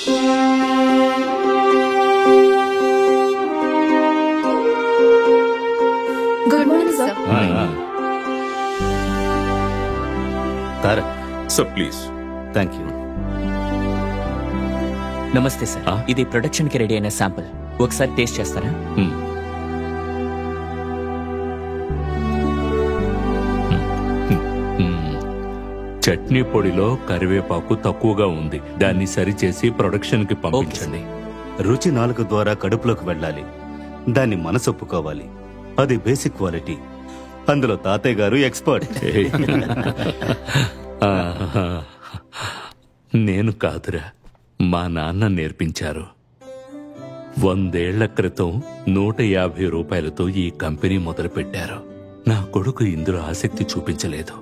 Good morning sir. Tarak sir please. Thank you. నమస్తే sir, ఇది production కి రెడీ అయిన శాంపుల్. ఒకసారి టేస్ట్ చేస్తారా? చట్నీ పొడిలో కరివేపాకు తక్కువగా ఉంది, దాన్ని సరిచేసి ప్రొడక్షన్ కి పంపించండి. రుచి నాలుక ద్వారా కడుపులోకి వెళ్ళాలి, దాన్ని మనసు ఒప్పుకోవాలి. అది బేసిక్ క్వాలిటీ. అందులో తాతయ్య గారు ఎక్స్పర్ట్. నేను కాదురా, మా నాన్న నేర్పించారు. 100 ఏళ్ల క్రితం 150 రూపాయలతో ఈ కంపెనీ మొదలుపెట్టారు. నా కొడుకు ఇందులో ఆసక్తి చూపించలేదు.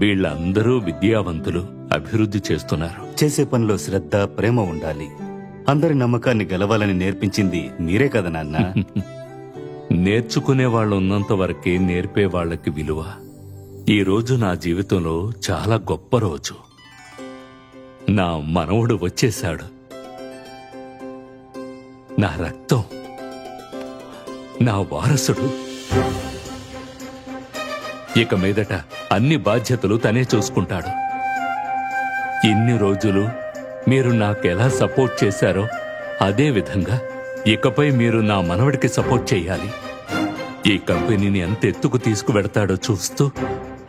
వీళ్ళందరూ విద్యావంతులు, అభివృద్ధి చేస్తున్నారు. చేసే పనిలో శ్రద్ధ, ప్రేమ ఉండాలి. అందరి నమ్మకాన్ని గెలవాలని నేర్పించింది మీరే కదా నాన్న. నేర్చుకునే వాళ్ళు ఉన్నంత వరకే నేర్పే వాళ్ళకి విలువ. ఈ రోజు నా జీవితంలో చాలా గొప్ప రోజు. నా మనవడు వచ్చేశాడు. నా రక్తం, నా వారసుడు. ఇక మీదట అన్ని బాధ్యతలు తనే చూసుకుంటాడు. ఇన్ని రోజులు మీరు నాకెలా సపోర్ట్ చేశారో అదే విధంగా ఇకపై మీరు నా మనవడికి సపోర్ట్ చేయాలి. ఈ కంపెనీని ఎంత ఎత్తుకు తీసుకువెడతాడో చూస్తూ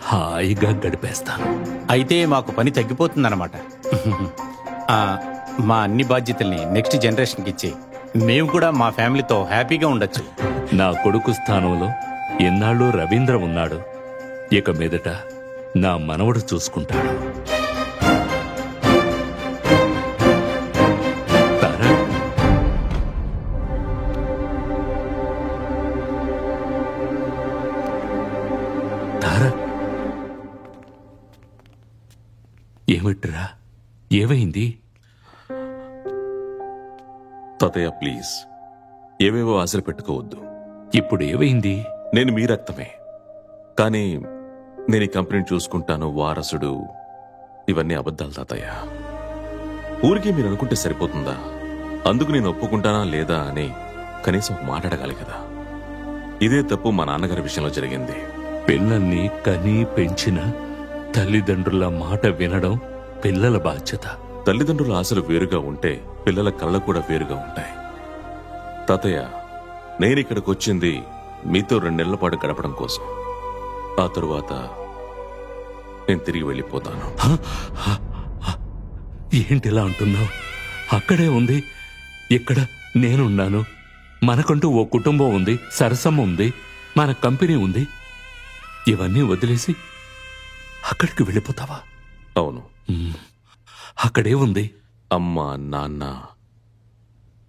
హాయిగా గడిపేస్తాను. అయితే మాకు పని తగ్గిపోతుందన్నమాట. మా అన్ని బాధ్యతల్ని నెక్స్ట్ జనరేషన్కి ఇచ్చి మేము కూడా మా ఫ్యామిలీతో హ్యాపీగా ఉండొచ్చు. నా కొడుకు స్థానంలో ఎన్నాళ్ళు రవీంద్ర ఉన్నాడు. ఇక మీదట నా మనవడు చూసుకుంటాడు. ఏమిట్రా, ఏమైంది? తాతయ్య ప్లీజ్, ఏవేవో ఆశలు పెట్టుకోవద్దు. ఇప్పుడు ఏమైంది? నేను మీ రక్తమే, కానీ నేను ఈ కంపెనీని చూసుకుంటాను, వారసుడు, ఇవన్నీ అబద్ధాలు తాతయ్య. ఊరికే మీరు అనుకుంటే సరిపోతుందా? అందుకు నేను ఒప్పుకుంటానా లేదా అని కనీసం ఒక మాట అడగాలి కదా. ఇదే తప్పు మా నాన్నగారి విషయంలో జరిగింది. పిల్లల్ని కని పెంచిన తల్లిదండ్రుల మాట వినడం పిల్లల బాధ్యత. తల్లిదండ్రుల ఆశలు వేరుగా ఉంటే పిల్లల కళ్ళ కూడా వేరుగా ఉంటాయి. తాతయ్య, నేనిక్కడికి వచ్చింది మీతో 2 నెలల పాటు గడపడం కోసం. ఆ తరువాత నేను తిరిగి వెళ్ళిపోతాను. ఏంటిలా అంటున్నావు? అక్కడే ఉంది, ఇక్కడ నేనున్నాను. మనకంటూ ఓ కుటుంబం ఉంది, సరసమ్మ ఉంది, మన కంపెనీ ఉంది. ఇవన్నీ వదిలేసి అక్కడికి వెళ్ళిపోతావా? అవును. అక్కడే ఉంది అమ్మ, నాన్న,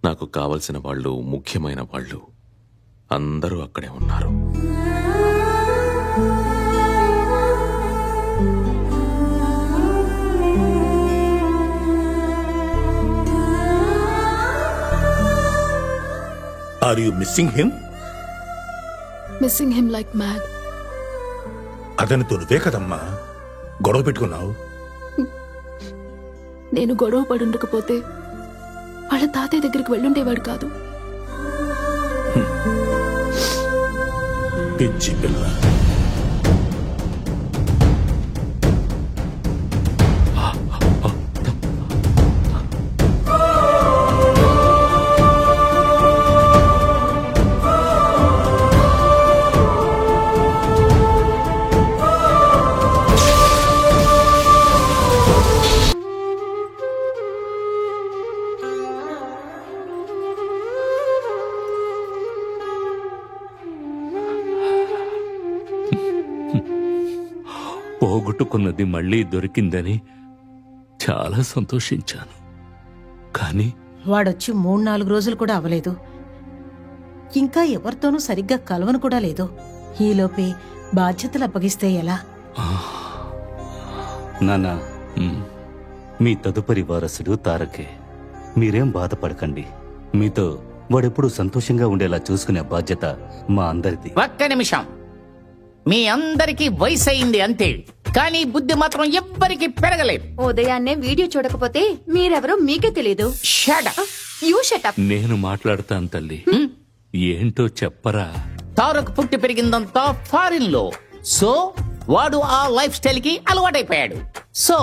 నాకు కావలసిన వాళ్ళు, ముఖ్యమైన వాళ్ళు అందరూ అక్కడే ఉన్నారు. Are you missing him? Missing him like mad. అతనితో నువ్వే కదమ్మా గొడవ పెట్టుకున్నావు. నేను గొడవ పడుండకపోతే వాళ్ళ తాతయ్య దగ్గరికి వెళ్ళుండేవాడు కాదు. పిచ్చి పిల్ల. పోగొట్టుకున్నది మళ్లీ దొరికిందని చాలా సంతోషించాను. కానీ వాడొచ్చి 3-4 రోజులు కూడా అవలేదు. ఇంకా ఎవరితోనూ సరిగ్గా కలవను కూడా లేదు. ఈలోపే బాధ్యతలు అప్పగిస్తే ఎలా? నానా, మీ తదుపరి వారసుడు తారకే. మీరేం బాధపడకండి. మీతో వాడెప్పుడు సంతోషంగా ఉండేలా చూసుకునే బాధ్యత మా అందరిది. ఒక్క నిమిషం, మీ అందరికీ వయసు అయింది అంతే, కానీ బుద్ధి మాత్రం ఎవ్వరికి పెరగలేదు. ఉదయాన్నే వీడియో చూడకపోతే మీరెవరో మీకే తెలీదు. Shut up. You shut up. నేను మాట్లాడతాను తల్లి. ఏంటో చెప్పరా. తారక్ పుట్టి పెరిగిందంతా ఫారిన్ లో. సో వాడు ఆ లైఫ్ స్టైల్ కి అలవాటైపోయాడు. సో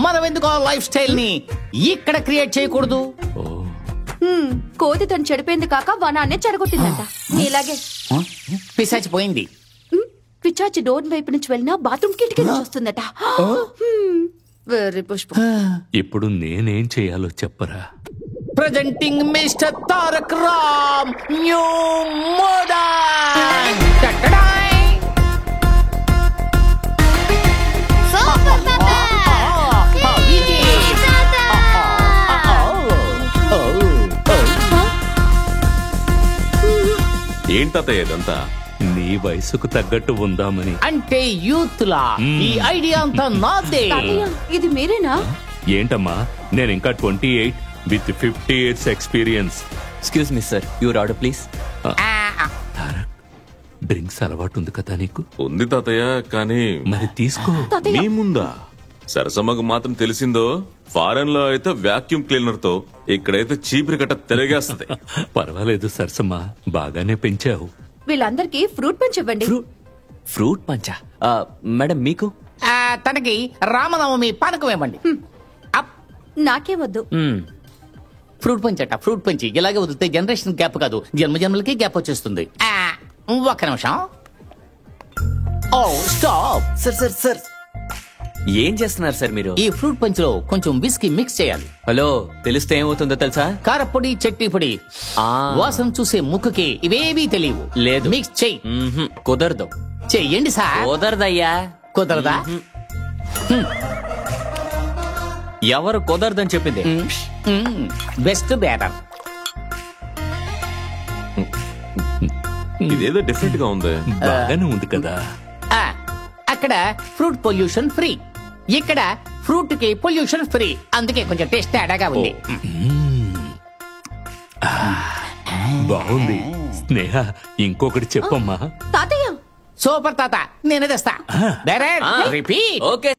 మనం ఎందుకు ఆ లైఫ్ స్టైల్ ని ఇక్కడ క్రియేట్ చేయకూడదు? కోతి తను చెడిపోయింది కాక వనాన్నే చెడగొట్టిందంట. ఇలాగే పిశాచి పోయింది. పిచాచి డోర్ వైపు నుంచి వెళ్ళినా బాత్రూమ్ కిటికీ నుంచి వస్తుందట. వెర్రి పుష్పం. ఇప్పుడు నేనేం చేయాలో చెప్పరా. Presenting mister Tarak Ram new model. ఏంటతయ్య ఇదంతా? నీ వయసుకు తగ్గట్టు ఉందామని. అంటే యూత్ లా ఈ ఐడియా అంతా నాదే. ఇది మీరేనా? ఏంటమ్మా, నేను ఇంకా 28 with 50 years experience. Excuse me sir, your order please. Tarak, drinks అలవాటు ఉంది కదా నీకు? ఉంది తాతయ్య, కానీ మరి తీసుకో. నీ ముందా? సరసమ్మకు మాత్రం తెలిసిందో ఫారెన్ లో అయితే వాక్యూమ్ క్లీనర్ తో, ఇక్కడైతే చీపురు కట్ట తిరగేస్తుంది. పర్వాలేదు సరసమ్మా, బాగానే పెంచావు. వీళ్ళందరికీ ఫ్రూట్ పంచ్ ఇవ్వండి. ఫ్రూట్ పంచా? మేడం మీకు? తనకి రామనవమి పానకం ఇవ్వండి. నాకే వద్దు. ఫ్రూట్ పంచ్ అట, ఫ్రూట్ పంచి. ఇలాగే వదిలితే జనరేషన్ గ్యాప్ కాదు, జన్మ జన్మలకి గ్యాప్ వచ్చేస్తుంది. ఒక్క నిమిషం. ఓ స్టాప్. సార్ సార్ సార్, ఏం చేస్తున్నారు సార్ మీరు? ఈ ఫ్రూట్ పంచ్ లో కొంచెం విస్కీ మిక్స్ చేయాలి. హలో, తెలిస్తే ఏమవుతుందో తెలుసా? కారపొడి, చట్నీ పొడి. వాసన చూసే ముక్కుకి ఇవేవీ తెలియవు. లేదు, మిక్స్ చెయ్యి. కుదరదు. చెయ్యండి సార్. కుదరదయ్యా. కుదరదా? ఎవరు కుదరదని చెప్పింది? Best batter. ఇదేదో డిఫరెంట్ గా ఉంది. బాగానే ఉంది కదా. అక్కడ ఫ్రూట్ పొల్యూషన్ ఫ్రీ, ఇక్కడ ఫ్రూట్ కి పొల్యూషన్ ఫ్రీ. అందుకే కొంచెం టేస్ట్ తేడాగా ఉంది. బాగుంది. స్నేహ, ఇంకొకటి చెప్పమ్మా. తాతయ్య సూపర్ తాత, నేనే తెస్తా. రిపీట్. ఓకే.